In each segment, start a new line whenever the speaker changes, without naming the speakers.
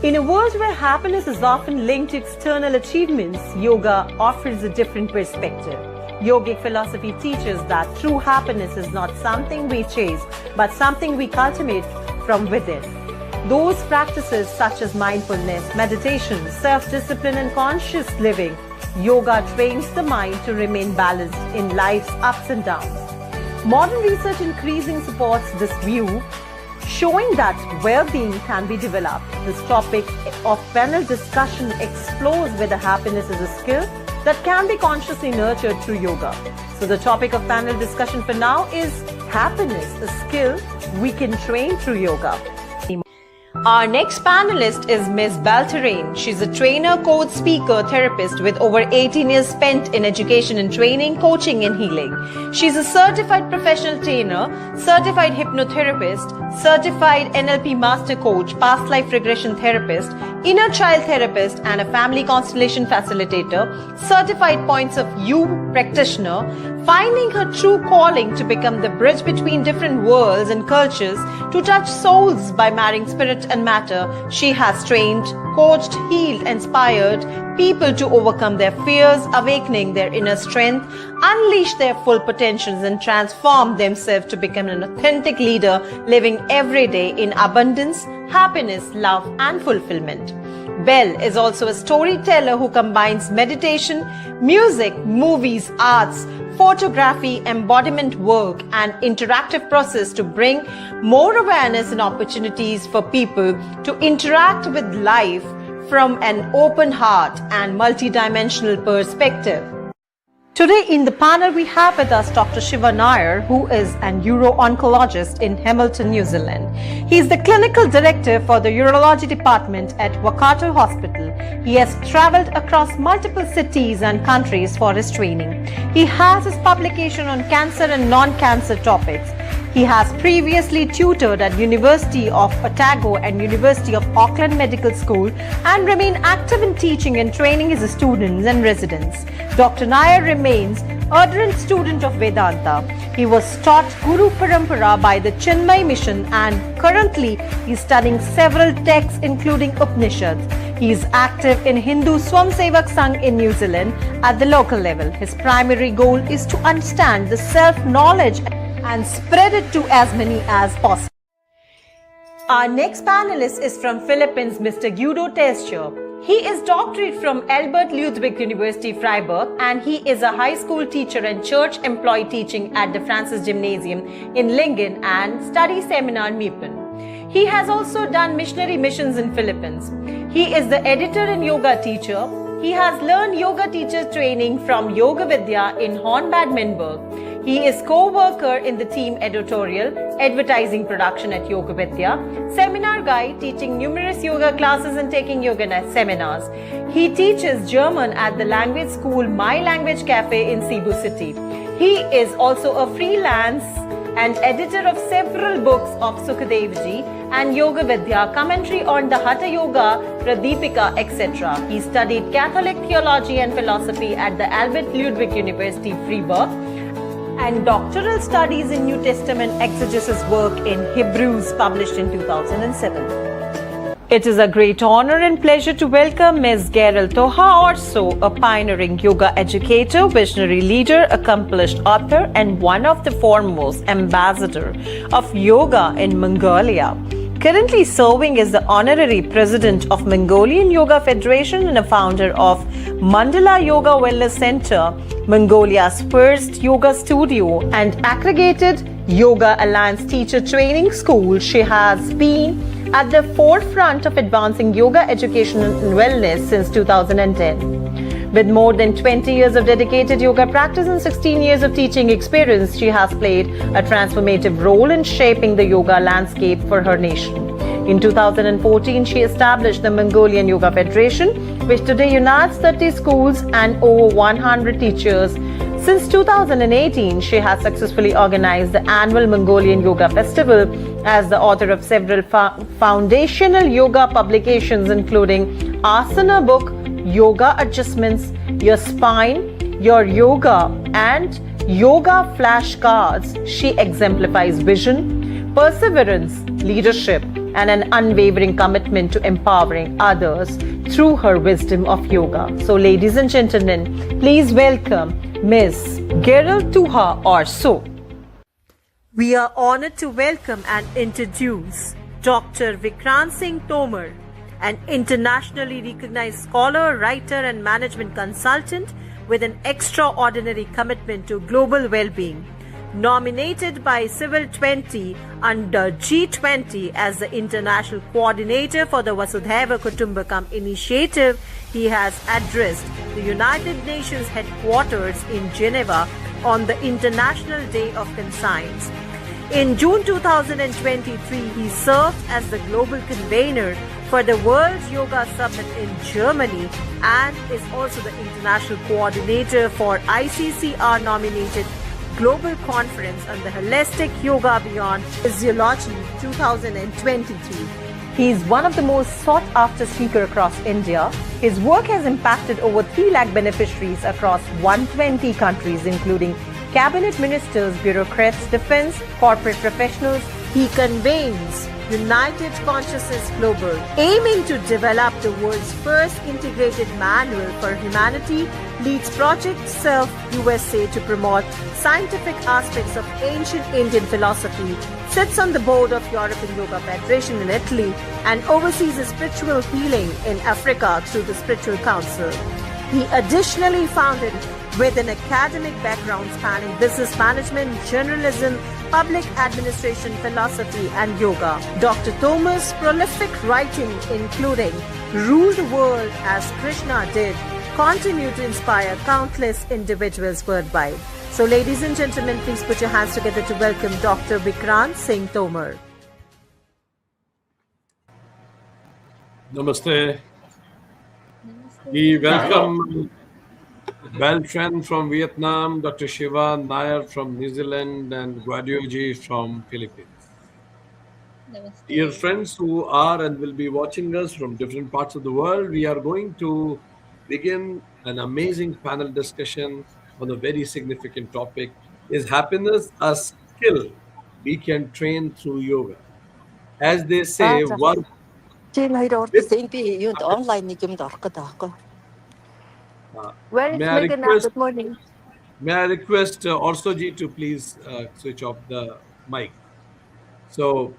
In a world where happiness is often linked to external achievements, yoga offers a different perspective. Yogic philosophy teaches that true happiness is not something we chase, but something we cultivate from within. Those practices such as mindfulness, meditation, self-discipline and conscious living, yoga trains the mind to remain balanced in life's ups and downs. Modern research increasingly supports this view, showing that well-being can be developed. This topic of panel discussion explores whether happiness is a skill that can be consciously nurtured through yoga. So the topic of panel discussion for now is happiness, a skill we can train through yoga. Our next panelist is Ms. Tran. She's a trainer, coach, speaker, therapist with over 18 years spent in education and training, coaching and healing. She's a certified professional trainer, certified hypnotherapist, certified NLP master coach, past life regression therapist, inner child therapist and a family constellation facilitator, certified points of view practitioner, finding her true calling to become the bridge between different worlds and cultures to touch souls by marrying spirit and matter. She has trained, coached, healed, inspired people to overcome their fears, awakening their inner strength, unleash their full potentials and transform themselves to become an authentic leader living every day in abundance, happiness, love and fulfillment. Belle is also a storyteller who combines meditation, music, movies, arts, photography, embodiment work and interactive process to bring more awareness and opportunities for people to interact with life from an open heart and multidimensional perspective. Today in the panel we have with us Dr. Shiva Nair, who is an uro-oncologist in Hamilton, New Zealand. He is the clinical director for the urology department at Waikato Hospital. He has travelled across multiple cities and countries for his training. He has his publication on cancer and non-cancer topics. He has previously tutored at University of Otago and University of Auckland Medical School and remained active in teaching and training his students and residents. Dr. Nair remains ardent student of Vedanta. He was taught Guru Parampara by the Chinmay Mission and currently he is studying several texts including Upanishads. He is active in Hindu Swamsevak Sangh in New Zealand at the local level. His primary goal is to understand the self-knowledge and spread it to as many as possible. Our next panelist is from Philippines, Mr. Guido Telscher. He is doctorate from Albert Ludwig University Freiburg and he is a high school teacher and church employee teaching at the Francis Gymnasium in Lingen and study seminar in Meepen. He has also done missionary missions in Philippines. He is the editor and yoga teacher. He has learned yoga teacher training from Yoga Vidya in Hornbad, Minberg. He is co-worker in the team editorial, advertising production at Yoga Vidya, seminar guide, teaching numerous yoga classes and taking yoga seminars. He teaches German at the language school My Language Cafe in Cebu City. He is also a freelance and editor of several books of Sukadevji and Yoga Vidya, commentary on the Hatha Yoga, Pradipika, etc. He studied Catholic theology and philosophy at the Albert Ludwig University Freiburg and doctoral studies in New Testament exegesis work in Hebrews published in 2007. It is a great honor and pleasure to welcome Ms. GERELTUYA ORSO, a pioneering yoga educator, visionary leader, accomplished author and one of the foremost ambassador of yoga in Mongolia. Currently serving as the honorary president of Mongolian Yoga Federation and a founder of Mandala Yoga Wellness Center, Mongolia's first yoga studio and accredited Yoga Alliance teacher training school. She has been at the forefront of advancing yoga education and wellness since 2010. With more than 20 years of dedicated yoga practice and 16 years of teaching experience, she has played a transformative role in shaping the yoga landscape for her nation. In 2014, she established the Mongolian Yoga Federation, which today unites 30 schools and over 100 teachers. Since 2018, she has successfully organized the annual Mongolian Yoga Festival as the author of several foundational yoga publications, including Asana book, Yoga Adjustments, Your Spine, Your Yoga, and Yoga Flashcards. She exemplifies vision, perseverance, leadership, and an unwavering commitment to empowering others through her wisdom of yoga. So, ladies and gentlemen, please welcome Ms. GERELTUYA ORSO. We are honored to welcome and introduce Dr. Vikrant Singh Tomar, an internationally recognized scholar, writer, and management consultant with an extraordinary commitment to global well-being. Nominated by Civil 20 under G20 as the international coordinator for the Vasudhaiva Kutumbakam initiative, he has addressed the United Nations headquarters in Geneva on the International Day of Conscience. In June 2023, he served as the global convener for the World Yoga Summit in Germany and is also the international coordinator for ICCR-nominated Global Conference on the Holistic Yoga Beyond Physiology 2023. He is one of the most sought-after speakers across India. His work has impacted over 3 lakh beneficiaries across 120 countries, including cabinet ministers, bureaucrats, defense, corporate professionals. He convenes United Consciousness Global, aiming to develop the world's first integrated manual for humanity, leads Project Self USA to promote scientific aspects of ancient Indian philosophy, sits on the board of European Yoga Federation in Italy, and oversees spiritual healing in Africa through the Spiritual Council. He additionally founded, with an academic background spanning business management, journalism, public administration, philosophy, and yoga. Dr. Tomar's prolific writing, including Rule the World as Krishna Did, continue to inspire countless individuals worldwide. So, ladies and gentlemen, please put your hands together to welcome Dr. Vikrant Singh Tomar.
Namaste. We welcome Tran from Vietnam, Dr. Shiva, Nair from New Zealand, and Guido from Philippines.
Namaste.
Dear friends who are and will be watching us from different parts of the world, we are going to begin an amazing panel discussion on a very significant topic. Is happiness a skill we can train through yoga? As they say, work with
Where is
may I
Megan?
request
Good morning.
May I request ORSO ji to please switch off the mic? So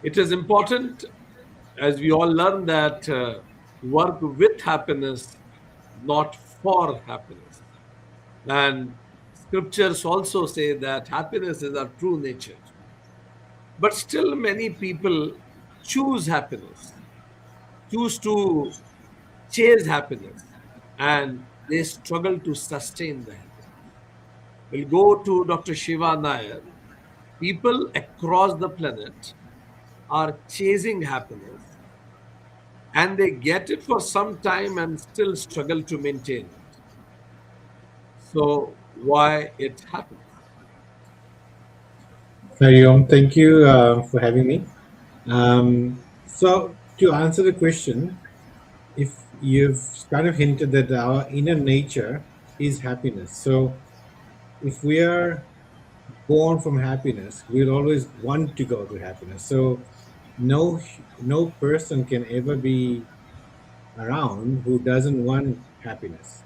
it is important, as we all learn, that work with happiness, not for happiness. And scriptures also say that happiness is our true nature. But still many people choose happiness, choose to chase happiness, and they struggle to sustain the happiness. We'll go to Dr. Shiva Nair. People across the planet are chasing happiness and they get it for some time and still struggle to maintain it. So, why it happens?
Thank you for having me. So, to answer the question, if you've kind of hinted that our inner nature is happiness. So, if we are born from happiness, we'll always want to go to happiness. So, no person can ever be around who doesn't want happiness.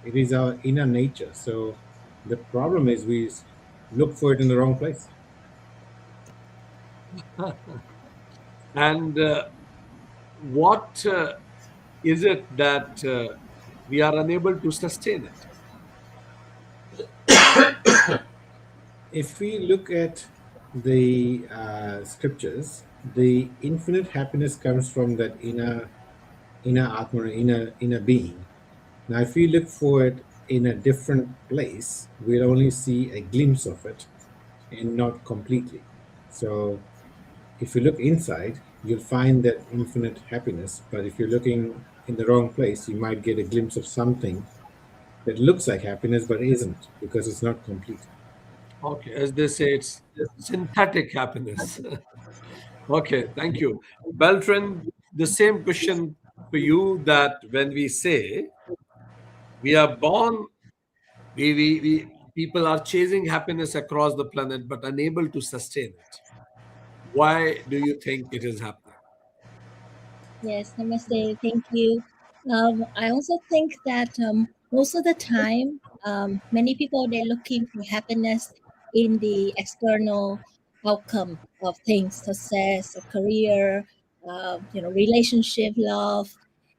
It is our inner nature. So, the problem is we look for it in the wrong place.
And what is it that we are unable to sustain it?
If we look at the scriptures, the infinite happiness comes from that inner Atma, inner being. Now, if we look for it in a different place, we'll only see a glimpse of it and not completely. So, if you look inside, you'll find that infinite happiness. But if you're looking in the wrong place, you might get a glimpse of something that looks like happiness but isn't, because it's not complete.
Okay, as they say, it's synthetic happiness. Okay, thank you. Beltran, the same question for you, that when we say we are born, we people are chasing happiness across the planet but unable to sustain it. Why do you think it is happening?
Yes, namaste. Thank you. I also think that most of the time, many people they're looking for happiness in the external outcome of things, success, a career, relationship, love,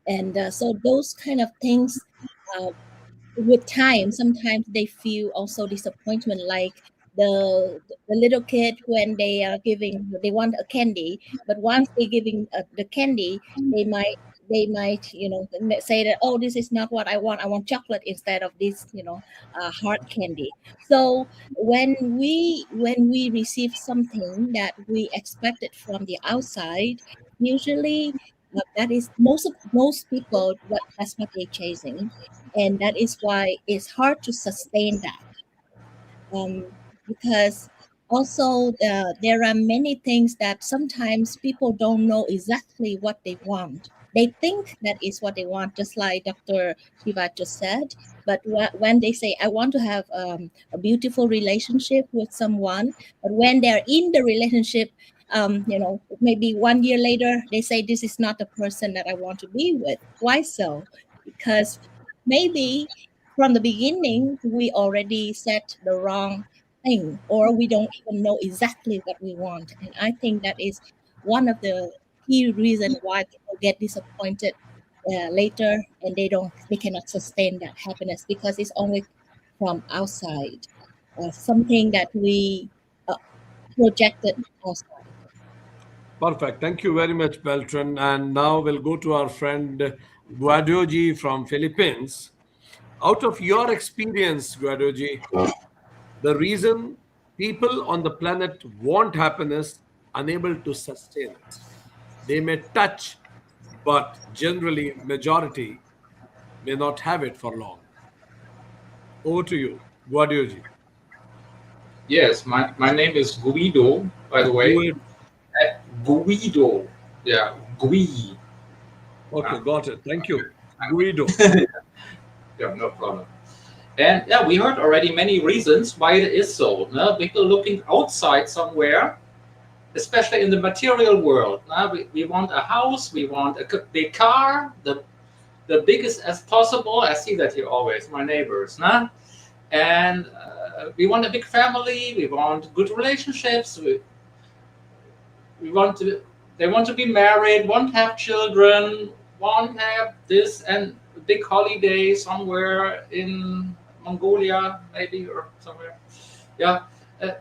and so those kind of things. Uh, with time sometimes they feel also disappointment, like the little kid when they want a candy, but once they're giving the candy, they might say that, oh, this is not what I want chocolate instead of this, hard candy. So when we receive something that we expected from the outside, usually that is most people, that's what they're chasing, and that is why it's hard to sustain that, because also there are many things that sometimes people don't know exactly what they want. They think that is what they want, just like Dr. Shiva just said. But when they say, I want to have a beautiful relationship with someone, but when they're in the relationship, maybe 1 year later, they say, this is not the person that I want to be with. Why so? Because maybe from the beginning, we already set the wrong thing, or we don't even know exactly what we want. And I think that is one of the key reasons why people get disappointed later, and they cannot sustain that happiness, because it's only from outside, something that we uh, projected outside.
Perfect. Thank you very much, Beltran. And now we'll go to our friend Guido from Philippines. Out of your experience, Guido, the reason people on the planet want happiness, unable to sustain it. They may touch, but generally, majority may not have it for long. Over to you, Guido.
Yes, my name is Guido, by the way.
Guido.
Guido. Yeah, Gui.
Okay,
Ah,
got it. Thank you. Guido.
yeah, no problem. And yeah, we heard already many reasons why it is so. No? People looking outside somewhere, especially in the material world. No? We want a house, we want a big car, the biggest as possible. I see that here always, my neighbors. No? And we want a big family, we want good relationships, we want to they want to be married, want to have children, want to have this and a big holiday somewhere in Mongolia maybe, or somewhere. Yeah, uh,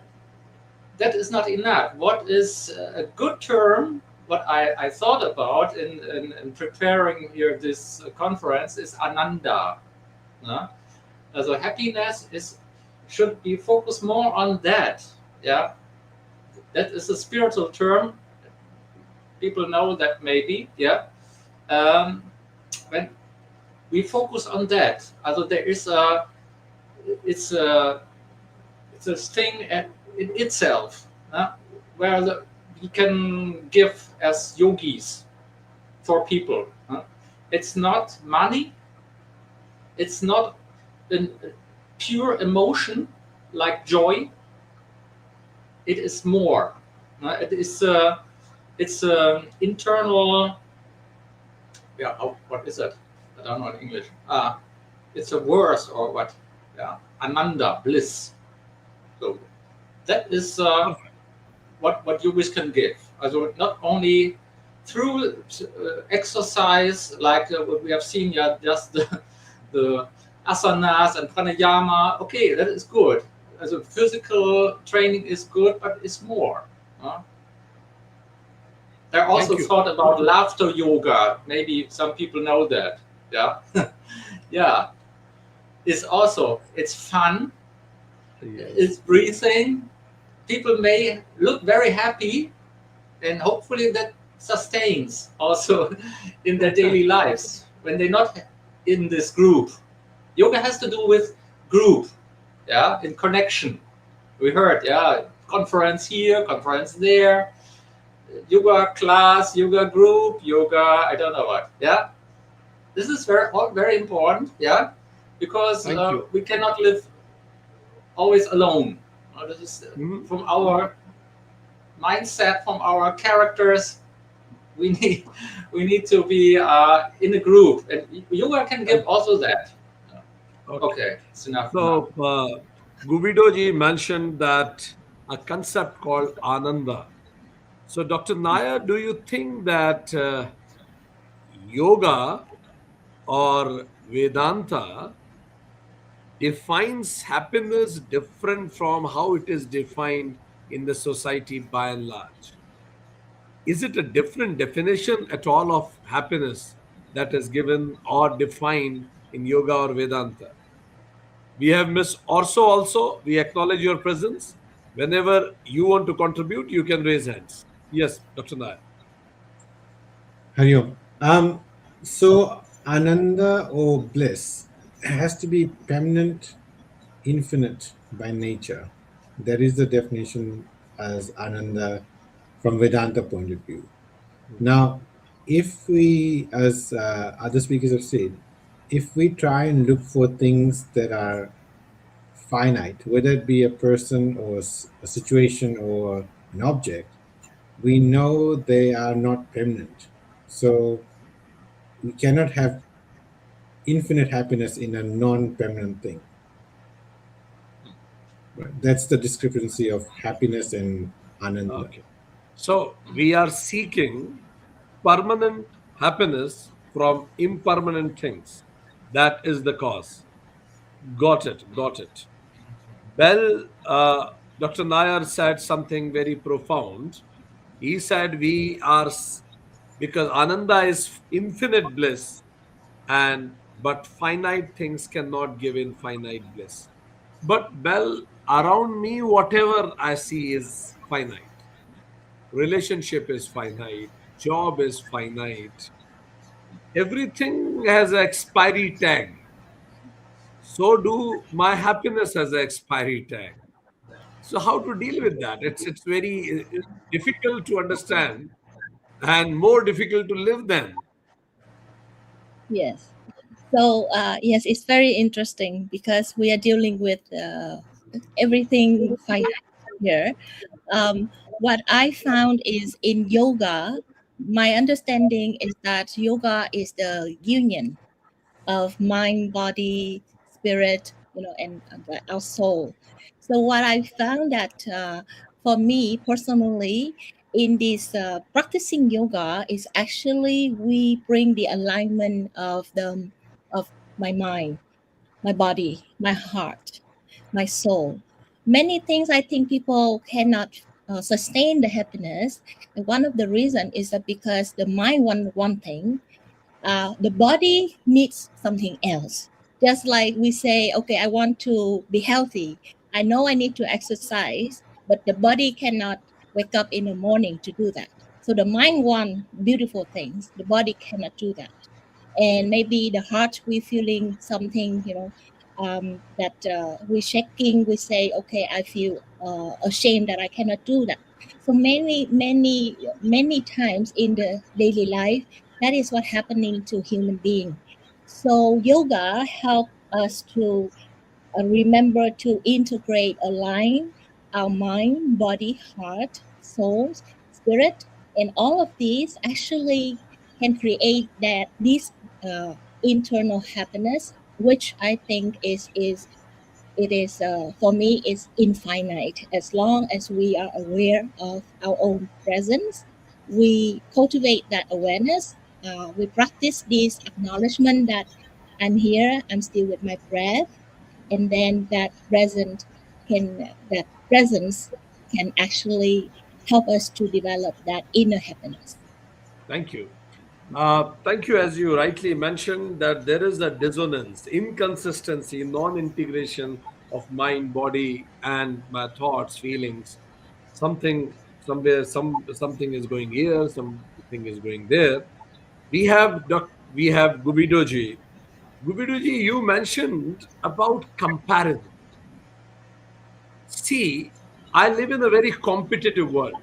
that is not enough. What is a good term, what I thought about in preparing here this conference, is ananda. No? So happiness should be focused more on that. Yeah, that is a spiritual term. People know that maybe. Yeah, when we focus on that, although there is it's a it's a thing in itself, where we can give as yogis for people. It's not money. It's not a pure emotion like joy. It is more. It is it's internal. Yeah, what is it? I don't know in English. It's a word or what? Yeah, ananda, bliss. So that is what yogis can give. Also not only through exercise, like what we have seen, yeah, just the asanas and pranayama. Okay, that is good. Also physical training is good, but it's more. I also
Thank you.
thought about laughter yoga. Maybe some people know that. Yeah, yeah. It's fun.
Yes.
It's breathing. People may look very happy, and hopefully that sustains also in their daily lives when they're not in this group. Yoga has to do with group, yeah, in connection. We heard, yeah, conference here, conference there, yoga class, yoga group, yoga, I don't know what, yeah. This is very important, yeah, because
Thank you.
we cannot live always alone. This is from our mindset, from our characters. We need to be in a group, and yoga can give also that. Okay, it's enough.
So, Guido ji mentioned that a concept called Ananda. So, Dr. Nair, do you think that yoga or Vedanta defines happiness different from how it is defined in the society by and large? Is it a different definition at all of happiness that is given or defined in yoga or Vedanta? We have Miss Orso also. We acknowledge your presence. Whenever you want to contribute, you can raise hands. Yes, Dr. Nair.
Hari Om. So Ananda or bliss has to be permanent, infinite by nature. That is the definition as Ananda from Vedanta point of view. Now, if we, as other speakers have said, if we try and look for things that are finite, whether it be a person or a situation or an object, we know they are not permanent. So we cannot have infinite happiness in a non-permanent thing. Right? That's the discrepancy of happiness and ananda.
Okay. So we are seeking permanent happiness from impermanent things. That is the cause. Got it. Got it. Well, Dr. Nair said something very profound. He said we are, because Ananda is infinite bliss, and but finite things cannot give infinite bliss. But well, around me, whatever I see is finite. Relationship is finite, job is finite, everything has an expiry tag. So do my happiness has an expiry tag. So how to deal with that? It's very difficult to understand and more difficult to live then.
Yes. So yes, it's very interesting because we are dealing with everything finite here. What I found is in yoga, my understanding is that yoga is the union of mind, body, spirit, and our soul. So what I found that for me personally, in this practicing yoga, is actually we bring the alignment of my mind, my body, my heart, my soul. Many things I think people cannot sustain the happiness, and one of the reason is that because the mind want one thing, the body needs something else. Just like we say, okay, I want to be healthy. I know I need to exercise, but the body cannot wake up in the morning to do that. So the mind wants beautiful things. The body cannot do that. And maybe the heart, we feeling something, that we shaking. We say, okay, I feel ashamed that I cannot do that. So many times in the daily life, that is what happening to human being. So yoga help us to remember to integrate, align our mind, body, heart, soul, spirit, and all of these actually can create that this internal happiness, which I think is it is for me is infinite. As long as we are aware of our own presence, we cultivate that awareness. We practice this acknowledgement that I'm here, I'm still with my breath, and then that presence can actually help us to develop that inner happiness.
Thank you. Thank you. As you rightly mentioned, that there is a dissonance, inconsistency, non-integration of mind, body, and my thoughts, feelings. Something somewhere, something is going here, something is going there. We have Guido ji. Guido ji, you mentioned about comparison. See, I live in a very competitive world.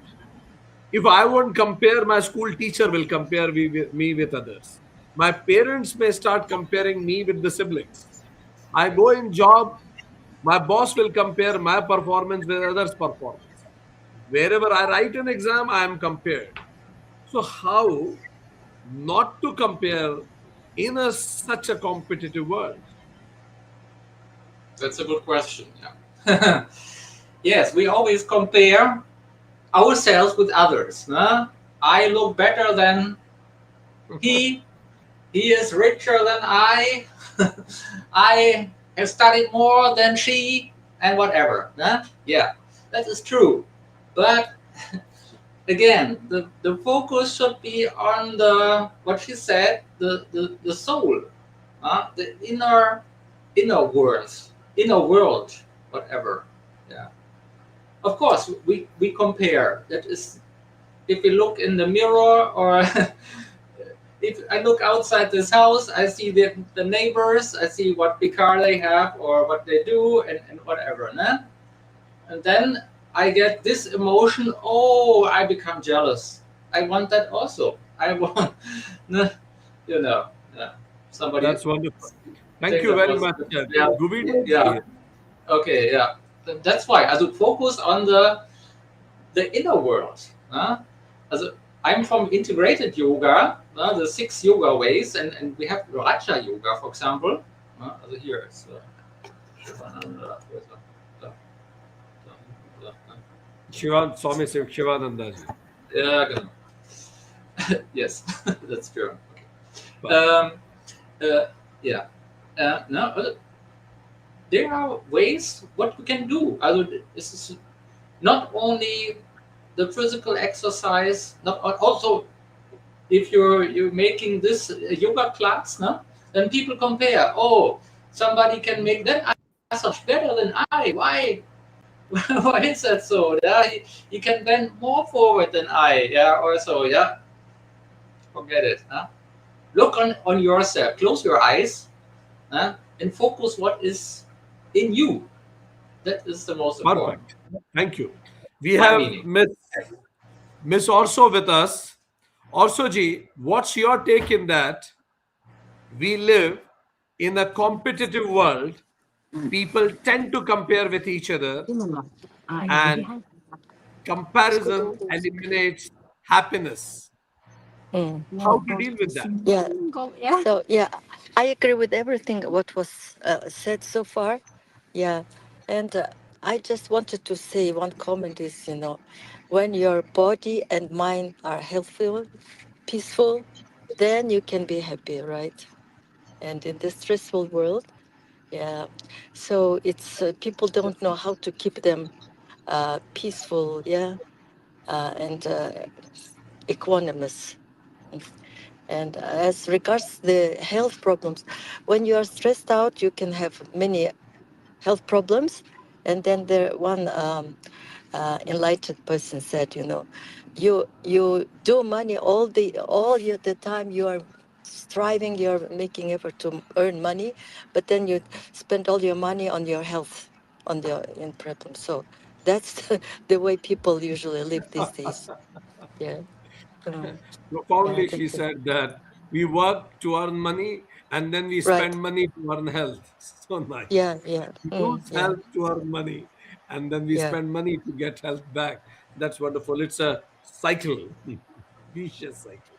If I won't compare, my school teacher will compare me with others. My parents may start comparing me with the siblings. I go in job, my boss will compare my performance with others' performance. Wherever I write an exam, I am compared. So how not to compare in such a competitive world?
That's a good question. Yeah. Yes, we always compare ourselves with others. No? I look better than he. He is richer than I. I have studied more than she, and whatever. No? Yeah, that is true. But again, the focus should be on the what she said, the soul, the inner world, whatever. Yeah. Of course, we compare. That is, if we look in the mirror, or if I look outside this house, I see the neighbors, I see what big car they have or what they do, and whatever. Né? And then I get this emotion. Oh, I become jealous. I want that also. I want, you know, somebody.
That's wonderful. Thank you very much.
Yeah,
Guido,
yeah. Okay, yeah. That's why. Also focus on the inner world. Also, I'm from integrated yoga, the 6 yoga ways, and we have Raja yoga, for example. Also here is
Swami Shivananda.
Yeah, genau. Yes, that's true. Okay. Yeah. No, there are ways what we can do. Also, this is not only the physical exercise, not also if you're making this yoga class, no? Then people compare. Oh, somebody can make that massage better than I. Why? Why is that so? Yeah, he can bend more forward than I. Yeah, or so. Yeah, forget it. Huh? Look on yourself. Close your eyes, and focus what is in you. That is the most important.
Perfect. Thank you. We have Miss ORSO with us. ORSO ji, what's your take in that? We live in a competitive world. People tend to compare with each other, and comparison eliminates happiness. How do you deal with that?
Yeah. So yeah, I agree with everything what was said so far. Yeah, and I just wanted to say one comment is, when your body and mind are healthful, peaceful, then you can be happy, right? And in this stressful world, yeah, so it's people don't know how to keep them peaceful, yeah, and equanimous. And as regards the health problems, when you are stressed out, you can have many health problems. And then there one enlightened person said, you do money the time. You are striving, you're making effort to earn money, but then you spend all your money on your health, in problems. So that's the way people usually live these days. Yeah.
Profoundly, she said that we work to earn money and then we
Right.
spend money to earn health. So nice.
Yeah.
We lose
Yeah.
health to earn money and then we
Yeah.
spend money to get health back. That's wonderful. It's a cycle, vicious cycle.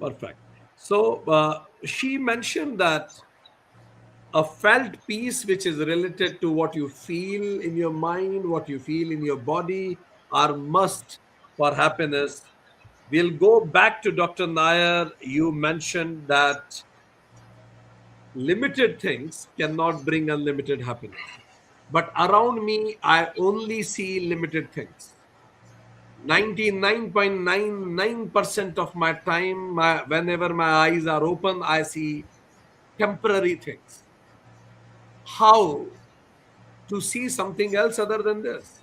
Perfect. So she mentioned that a felt peace, which is related to what you feel in your mind, what you feel in your body, are must for happiness. We'll go back to Dr. Nair. You mentioned that limited things cannot bring unlimited happiness. But around me, I only see limited things. 99.99% of my time, whenever my eyes are open, I see temporary things. How to see something else other than this?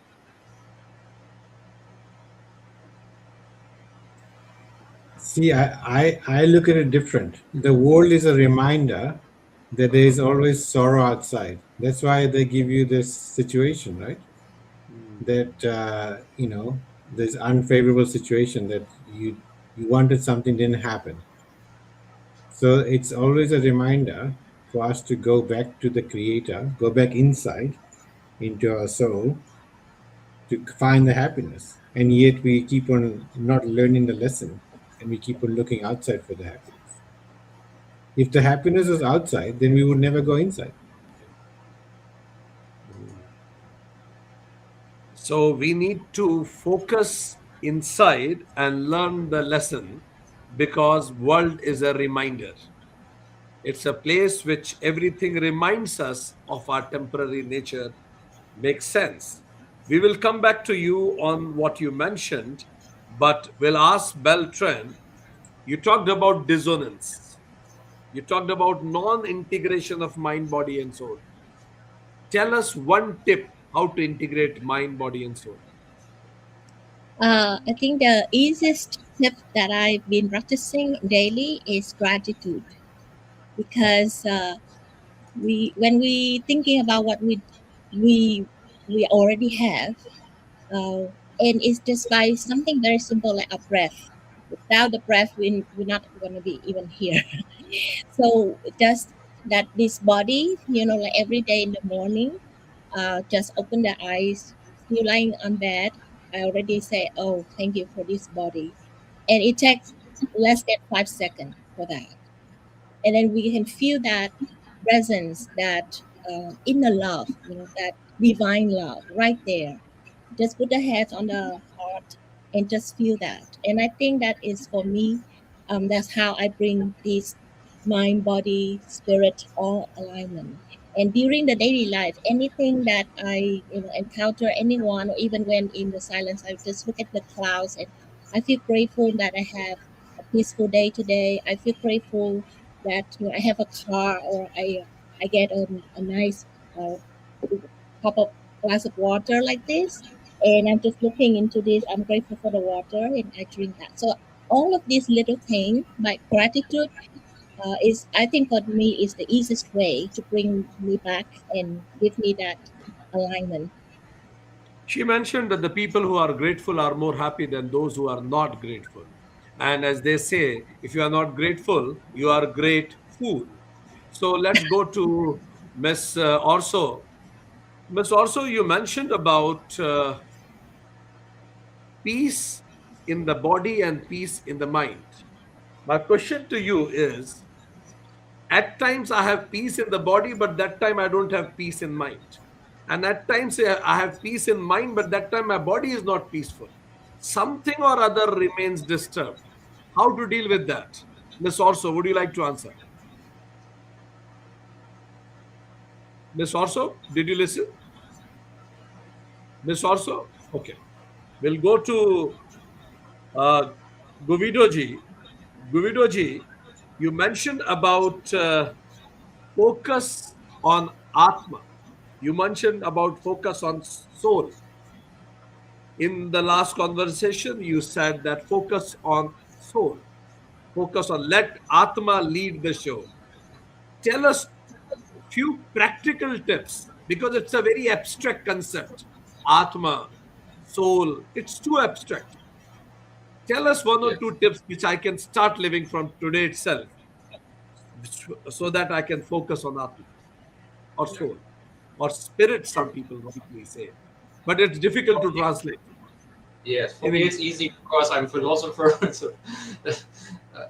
See, I look at it different. The world is a reminder that there is always sorrow outside. That's why they give you this situation, right? That this unfavorable situation that you wanted something didn't happen. So it's always a reminder for us to go back to the Creator, go back inside into our soul, to find the happiness, and yet we keep on not learning the lesson, and we keep on looking outside for the happiness. If the happiness is outside, then we would never go inside.
So we need to focus inside and learn the lesson, because world is a reminder. It's a place which everything reminds us of our temporary nature. Makes sense. We will come back to you on what you mentioned, but we'll ask Beltran. You talked about dissonance. You talked about non-integration of mind, body, and soul. Tell us one tip how to integrate mind, body, and soul.
I think the easiest tip that I've been practicing daily is gratitude, because when we thinking about what we we already have, uh, and it's just by something very simple like a breath. Without the breath, we're not going to be even here. So just that this body, like every day in the morning, just open the eyes, still lying on bed. I already say, oh, thank you for this body. And it takes less than 5 seconds for that. And then we can feel that presence, that inner love, that divine love right there. Just put the head on the heart and just feel that. And I think that is for me, that's how I bring this mind, body, spirit, all alignment. And during the daily life, anything that I encounter anyone, or even when in the silence, I just look at the clouds and I feel grateful that I have a peaceful day today. I feel grateful that I have a car, or I get a nice uh, cup of glass of water like this, and I'm just looking into this. I'm grateful for the water, and I drink that. So all of these little things, my gratitude is, I think, for me, is the easiest way to bring me back and give me that alignment.
She mentioned that the people who are grateful are more happy than those who are not grateful. And as they say, if you are not grateful, you are a great fool. So let's go to Miss Orso. Miss Orso, you mentioned about peace in the body and peace in the mind. My question to you is, at times I have peace in the body, but that time I don't have peace in mind. And at times I have peace in mind, but that time my body is not peaceful. Something or other remains disturbed. How to deal with that? Miss Orso, would you like to answer? Miss Orso, did you listen? Miss Orso? Okay. We'll go to uh, Guido ji. Guido ji, you mentioned about focus on Atma. You mentioned about focus on soul. In the last conversation, you said that focus on soul, focus on let Atma lead the show. Tell us few practical tips, because it's a very abstract concept. Atma, soul, it's too abstract. Tell us one or
Yes.
two tips which I can start living from today itself, so that I can focus on Atma or
Yeah.
soul or spirit, some people rightly say. But it's difficult to translate
Yes, for
in
me
English.
it's easy because I'm a philosopher, so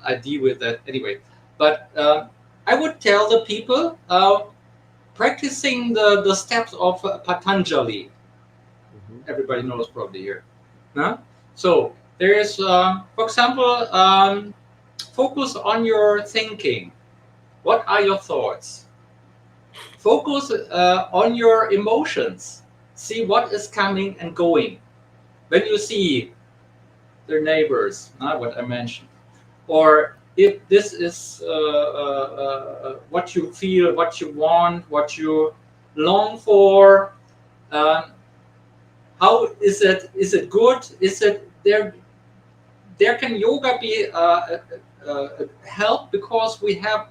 I deal with that anyway. But I would tell the people practicing the steps of Patanjali.
Mhm.
Everybody knows probably here. Huh? So there is, for example, focus on your thinking. What are your thoughts? Focus on your emotions. See what is coming and going. When you see their neighbors, not what I mentioned, or if this is what you feel, what you want, what you long for, um, how is it? Is it good? Is it there? There can yoga be help, because we have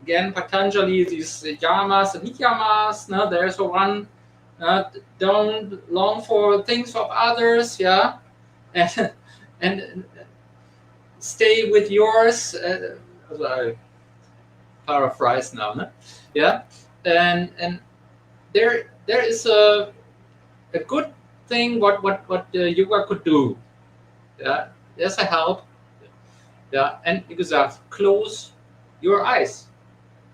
again Patanjali, these yamas and niyamas. No, there's one. Don't long for things of others. Yeah, and and stay with yours. I paraphrase now, no? Yeah, and there is a good thing what yoga could do. Yeah, there's a help. Yeah, and you have close your eyes.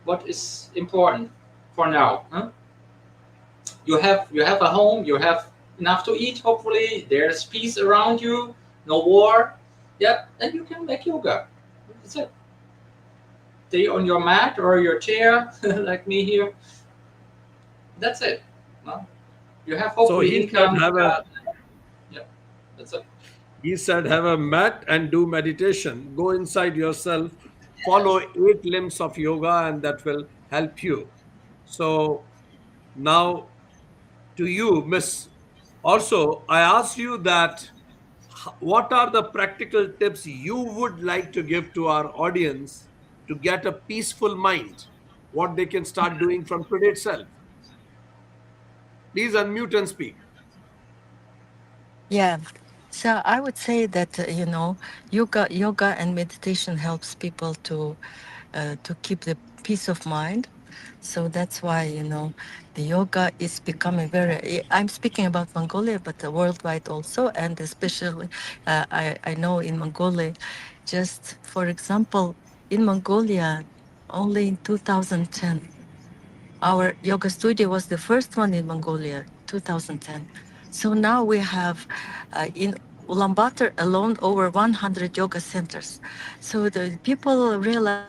What is important for now? Huh? You have a home. You have enough to eat. Hopefully, there's peace around you. No war. Yeah, then you can make yoga. That's it. Stay on your mat or your chair, like me here. That's it. No? You have
So
hopefully
he said
income.
have a
Yeah, that's it.
he said have a mat and do meditation. Go inside yourself, follow 8 limbs of yoga, and that will help you. So now to you, Miss. Also, I asked you that what are the practical tips you would like to give to our audience to get a peaceful mind? What they can start doing from today itself? Please unmute and speak.
Yeah. So I would say that yoga and meditation helps people to keep the peace of mind. So that's why the yoga is becoming very. I'm speaking about Mongolia, but worldwide also, and especially I know in Mongolia, just for example, in Mongolia, only in 2010. Our yoga studio was the first one in Mongolia, 2010. So now we have in Ulaanbaatar alone over 100 yoga centers. So the people realize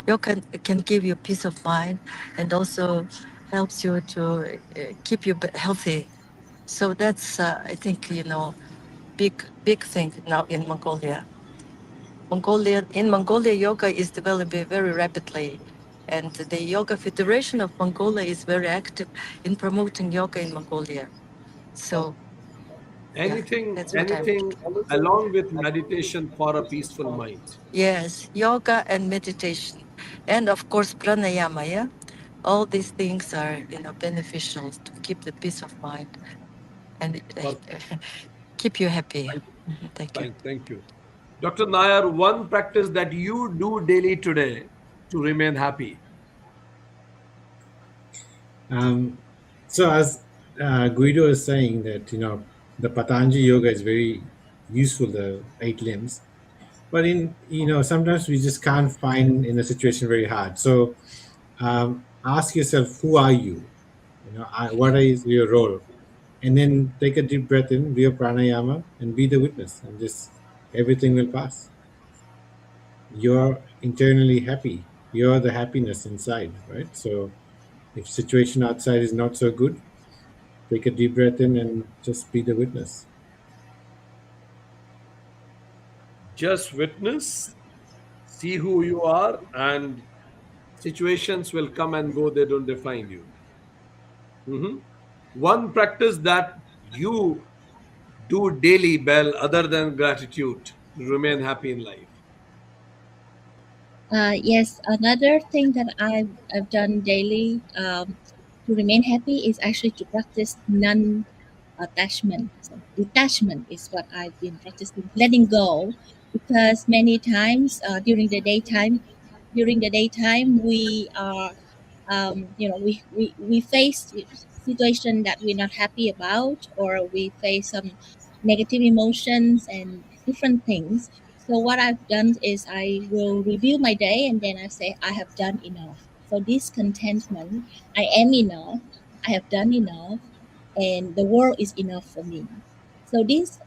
yoga can give you peace of mind and also helps you to keep you healthy. So that's I think big thing now in Mongolia. In Mongolia, yoga is developing very rapidly, and the Yoga Federation of Mongolia is very active in promoting yoga in Mongolia. So, yeah,
Anything,
that's what I
anything
would.
along with meditation for a peaceful mind.
Yes, yoga and meditation, and of course pranayama. Yeah, all these things are beneficial to keep the peace of mind and
Perfect.
keep you happy. Thank you.
Thank you. Dr. Nair, one practice that you do daily today to remain happy.
Um, so as Guido is saying that the Patanjali yoga is very useful, the 8 limbs, but in sometimes we just can't find in a situation very hard. So ask yourself, who are you? What is your role? And then take a deep breath in, do your pranayama, and be the witness, and just everything will pass. You're internally happy. You're the happiness inside, right? So if situation outside is not so good, take a deep breath in and just be the witness.
Just witness, see who you are, and situations will come and go. They don't define you. Mhm. One practice that you do daily, Bell, other than gratitude, to remain happy in life.
Yes, another thing that I've done daily to remain happy is actually to practice non-attachment. So detachment is what I've been practicing, letting go, because many times during the daytime we are we face situation that we're not happy about, or we face some negative emotions and different things. So what I've done is I will review my day and then I say I have done enough. So this contentment, I am enough, I have done enough, and the world is enough for me. So this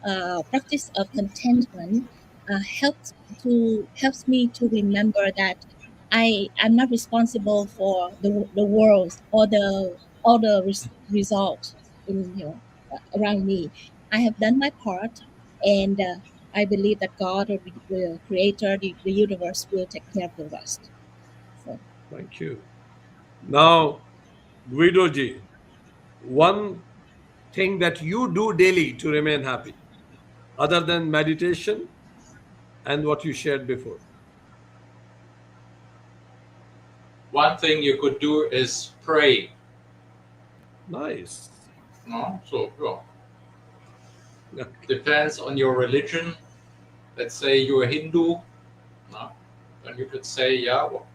practice of contentment helps me to remember that I'm not responsible for the world or the result in around me. I have done my part, and I believe that God or the Creator, the universe, will take care of the rest. So
Thank you. Now, Guido ji, one thing that you do daily to remain happy, other than meditation and what you shared before.
One thing you could do is pray.
Nice.
No, so
Okay.
depends on your religion. Let's say you're a Hindu. No, then you could say, yeah, well,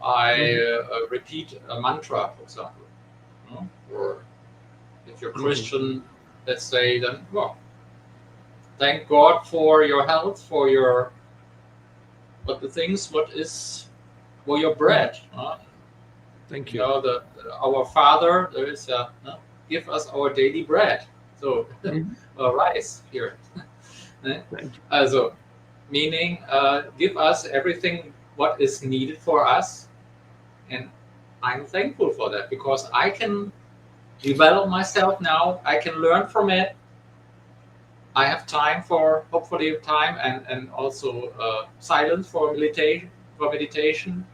I repeat a mantra, for example. Or if you're Christian, let's say, then, well, thank God for your health, for your, but the things, what is for your bread.
Thank you.
Our Father, there is give us our daily bread. So, rice here. Also, meaning, give us everything what is needed for us. And I'm thankful for that, because I can develop myself now. I can learn from it. I have time for, hopefully, time and also silence for meditation,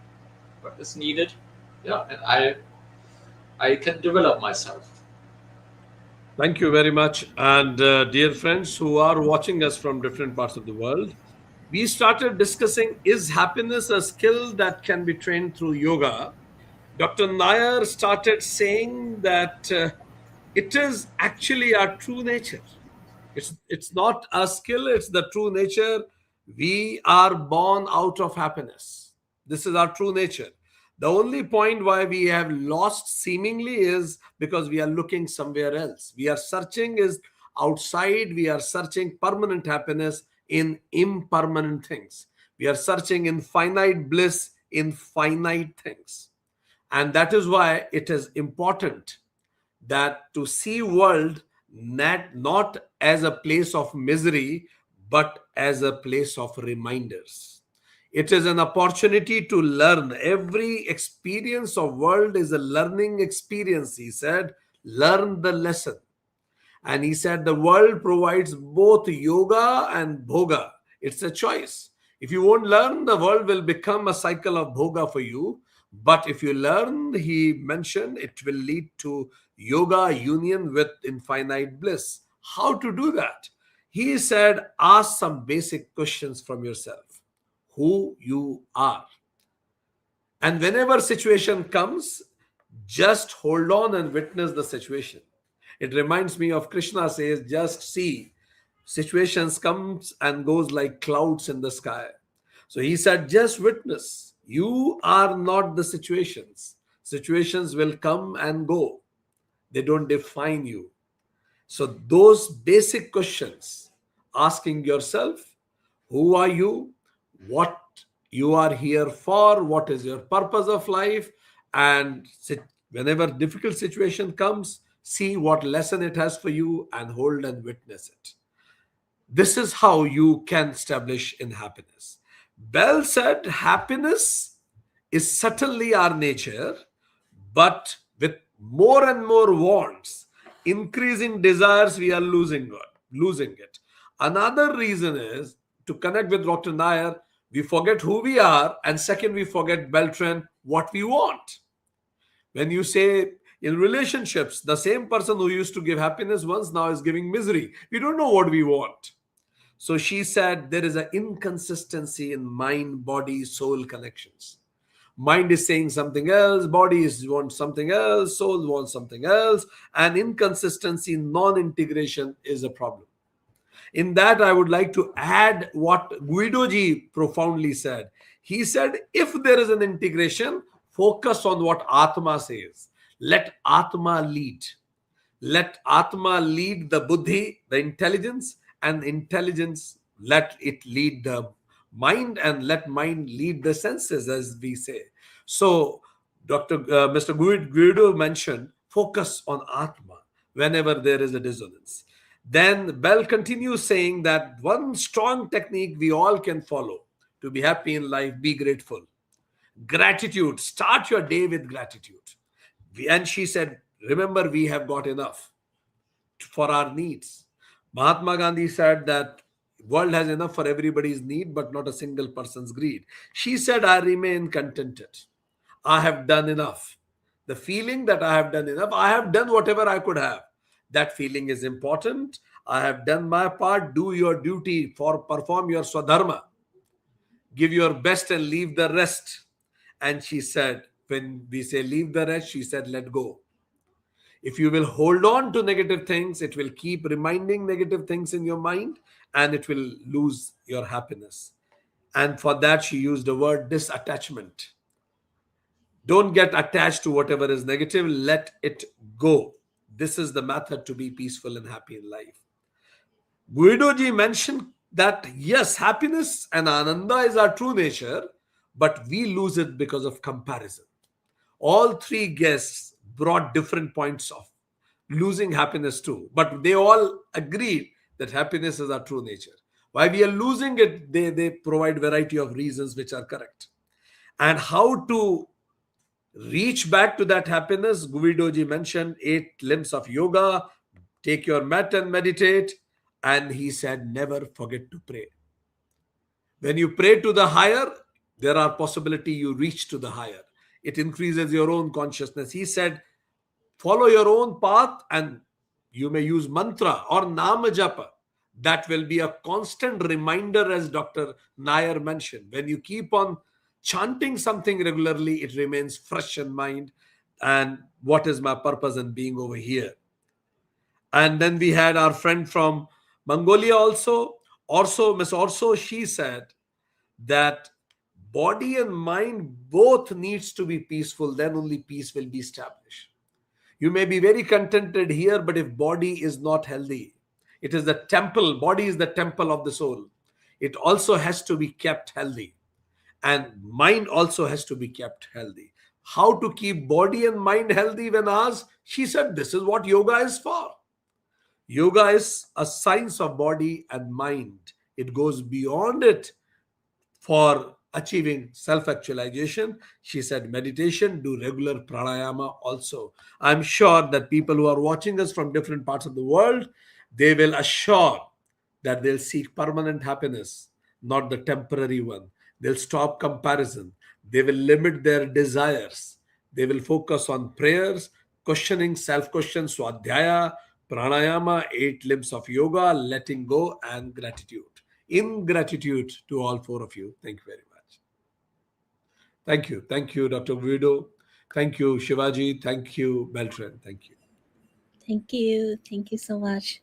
what is needed. Yeah, and I can develop myself.
Thank you very much. And dear friends who are watching us from different parts of the world, we started discussing, is happiness a skill that can be trained through yoga? Dr. Nair started saying that it is actually our true nature. It's not a skill, it's the true nature. We are born out of happiness. This is our true nature. The only point why we have lost seemingly is because we are looking somewhere else. We are searching is outside. We are searching permanent happiness in impermanent things. We are searching in finite bliss in finite things. And that is why it is important that to see world not as a place of misery, but as a place of reminders. It is an opportunity to learn. Every experience of world is a learning experience, he said. Learn the lesson. And he said the world provides both yoga and bhoga. It's a choice. If you won't learn, the world will become a cycle of bhoga for you. But if you learn, he mentioned, it will lead to yoga union with infinite bliss. How to do that? He said, ask some basic questions from yourself. Who you are. And whenever situation comes, just hold on and witness the situation. It reminds me of Krishna says, just see. Situations comes and goes like clouds in the sky. So he said, just witness. You are not the situations. Situations will come and go. They don't define you. So those basic questions, asking yourself, who are you? What you are here for? What is your purpose of life? And whenever difficult situation comes, see what lesson it has for you and hold and witness it. This is how you can establish in happiness. Bell said happiness is certainly our nature, but with more and more wants, increasing desires, we are losing it. Another reason is, to connect with Dr. Nair, we forget who we are, and second, we forget, Beltran, what we want. When you say in relationships, the same person who used to give happiness once now is giving misery. We don't know what we want. So she said there is an inconsistency in mind, body, soul connections. Mind is saying something else, body wants something else, soul wants something else, and inconsistency, non-integration is a problem. In that, I would like to add what Guido ji profoundly said. He said, if there is an integration, focus on what Atma says. Let Atma lead. Let Atma lead the Buddhi, the intelligence, and intelligence, let it lead the mind, and let mind lead the senses, as we say. So, Mr. Guido mentioned, focus on Atma whenever there is a dissonance. Then Bell continues saying that one strong technique we all can follow to be happy in life, be grateful. Gratitude, start your day with gratitude. And she said, remember, we have got enough for our needs. Mahatma Gandhi said that world has enough for everybody's need, but not a single person's greed. She said, I remain contented. I have done enough. The feeling that I have done enough, I have done whatever I could have. That feeling is important. I have done my part. Do your duty, for perform your swadharma. Give your best and leave the rest. And she said, when we say leave the rest, she said, let go. If you will hold on to negative things, it will keep reminding negative things in your mind, and it will lose your happiness. And for that, she used the word disattachment. Don't get attached to whatever is negative. Let it go. This is the method to be peaceful and happy in life. Guido ji mentioned that yes, happiness and ananda is our true nature, but we lose it because of comparison. All three guests brought different points of losing happiness too, but they all agreed that happiness is our true nature. Why we are losing it, they provide variety of reasons which are correct. And how to reach back to that happiness, Guido ji mentioned 8 limbs of yoga. Take your mat and meditate. And he said, never forget to pray. When you pray to the higher, there are possibility you reach to the higher. It increases your own consciousness. He said, follow your own path, and you may use mantra or nama japa. That will be a constant reminder, as Dr. Nair mentioned. When you keep on chanting something regularly, it remains fresh in mind. And what is my purpose in being over here? And then we had our friend from Mongolia also, Miss Orso, she said that body and mind both needs to be peaceful, then only peace will be established. You may be very contented here, but if body is not healthy, it is the temple, body is the temple of the soul. It also has to be kept healthy. And mind also has to be kept healthy. How to keep body and mind healthy when asked? She said, this is what yoga is for. Yoga is a science of body and mind. It goes beyond it for achieving self-actualization. She said meditation, do regular pranayama also. I'm sure that people who are watching us from different parts of the world, they will assure that they'll seek permanent happiness, not the temporary one. They'll stop comparison. They will limit their desires. They will focus on prayers, questioning, self-question, swadhyaya, pranayama, 8 limbs of yoga, letting go, and gratitude. In gratitude to all 4 of you. Thank you very much. Thank you. Thank you, Dr. Guido. Thank you, Shivaji. Thank you, Beltran. Thank you.
Thank you. Thank you so much.